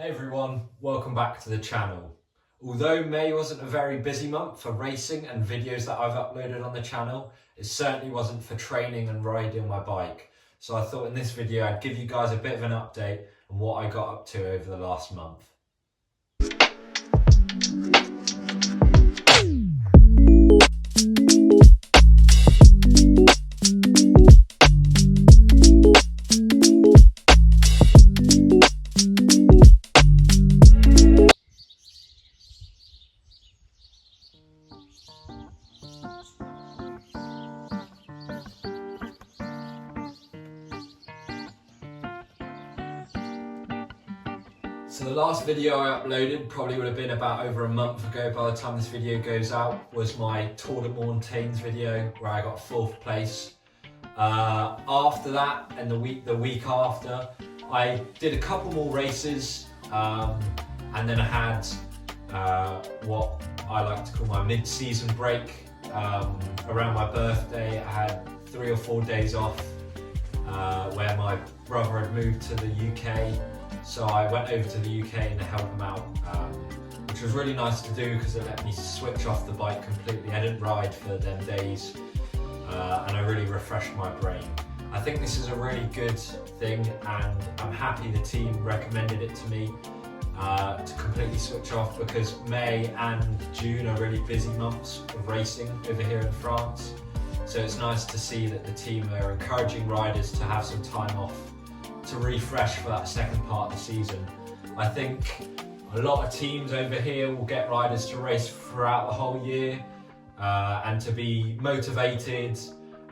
Hey everyone, welcome back to the channel. Although May wasn't a very busy month for racing and videos that I've uploaded on the channel, it certainly wasn't for training and riding my bike. So I thought in this video I'd give you guys a bit of an update on what I got up to over the last month. So the last video I uploaded probably would have been about over a month ago by the time this video goes out, was my Tour de Montagnes video where I got 4th place. After that and the week after, I did a couple more races and then I had what I like to call my mid-season break. Around my birthday I had 3 or 4 days off where my brother had moved to the UK. So I went over to the UK to help him out, which was really nice to do because it let me switch off the bike completely. I didn't ride for them days and I really refreshed my brain. I think this is a really good thing and I'm happy the team recommended it to me to completely switch off, because May and June are really busy months of racing over here in France. So it's nice to see that the team are encouraging riders to have some time off to refresh for that second part of the season. I think a lot of teams over here will get riders to race throughout the whole year and to be motivated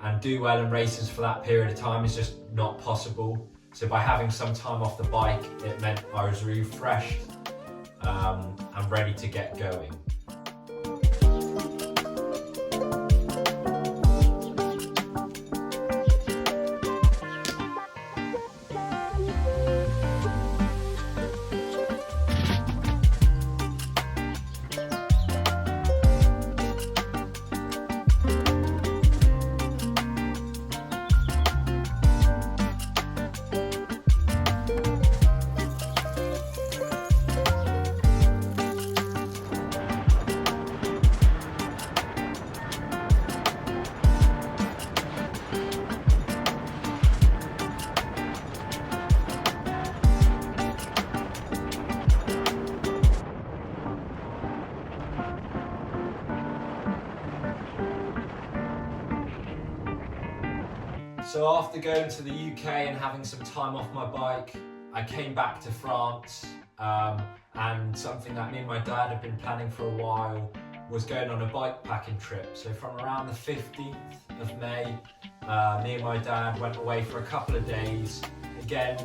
and do well in races for that period of time is just not possible. So by having some time off the bike, it meant I was refreshed and ready to get going. So after going to the UK and having some time off my bike, I came back to France and something that me and my dad had been planning for a while was going on a bike packing trip. So from around the 15th of May, me and my dad went away for a couple of days. Again,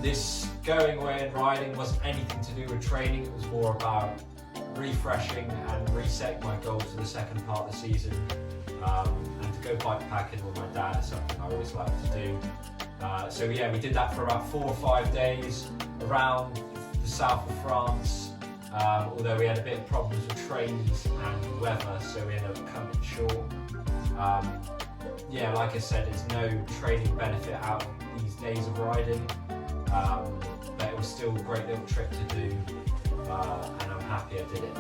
this going away and riding wasn't anything to do with training, it was more about refreshing and resetting my goals for the second part of the season. And to go bike packing with my dad is something I always like to do. So yeah, we did that for about 4 or 5 days around the south of France, although we had a bit of problems with trains and weather, so we ended up coming short. Yeah, like I said, there's no training benefit out of these days of riding, but it was still a great little trip to do, and I'm happy I did it.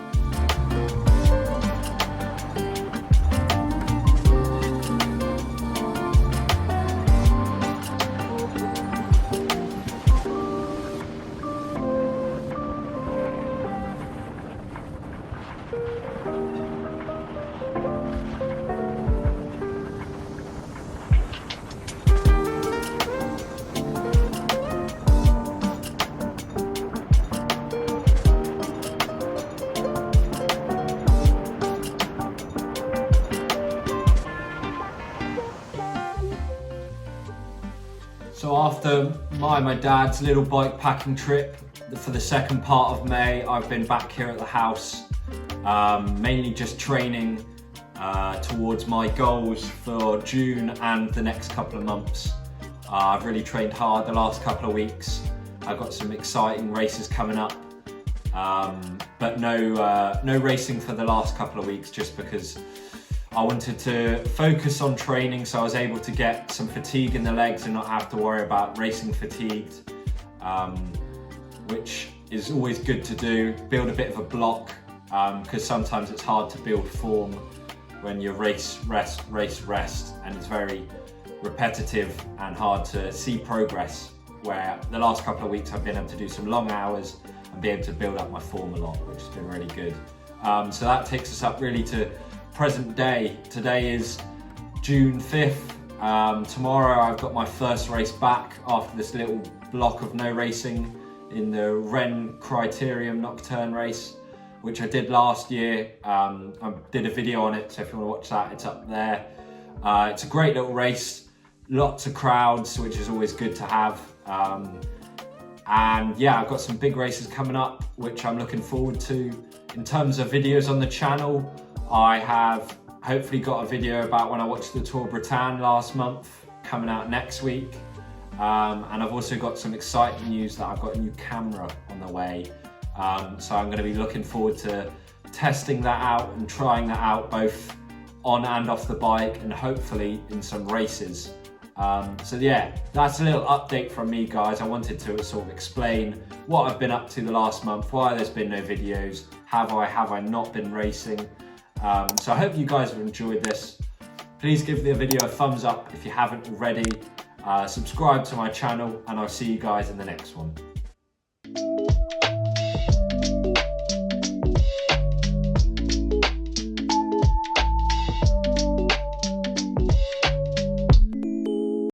So after my dad's little bike packing trip for the second part of May, I've been back here at the house, mainly just training towards my goals for June and the next couple of months. I've really trained hard the last couple of weeks. I've got some exciting races coming up, but no racing for the last couple of weeks, just because I wanted to focus on training so I was able to get some fatigue in the legs and not have to worry about racing fatigued. which is always good to do. Build a bit of a block, because sometimes it's hard to build form when you're race, rest, and it's very repetitive and hard to see progress, where the last couple of weeks I've been able to do some long hours and be able to build up my form a lot, which has been really good. So that takes us up really to present day. Today is June 5th. Tomorrow I've got my first race back after this little block of no racing in the Ren Criterium Nocturne race, which I did last year. I did a video on it, so if you want to watch that, it's up there. It's a great little race, lots of crowds, which is always good to have. And yeah, I've got some big races coming up, which I'm looking forward to. In terms of videos on the channel, I have hopefully got a video about when I watched the Tour Bretagne last month coming out next week. And I've also got some exciting news that I've got a new camera on the way. So I'm going to be looking forward to testing that out and trying that out both on and off the bike, and hopefully in some races. So yeah, that's a little update from me, guys. I wanted to sort of explain what I've been up to the last month, why there's been no videos, have I not been racing. So I hope you guys have enjoyed this. Please give the video a thumbs up if you haven't already. Subscribe to my channel, and I'll see you guys in the next one.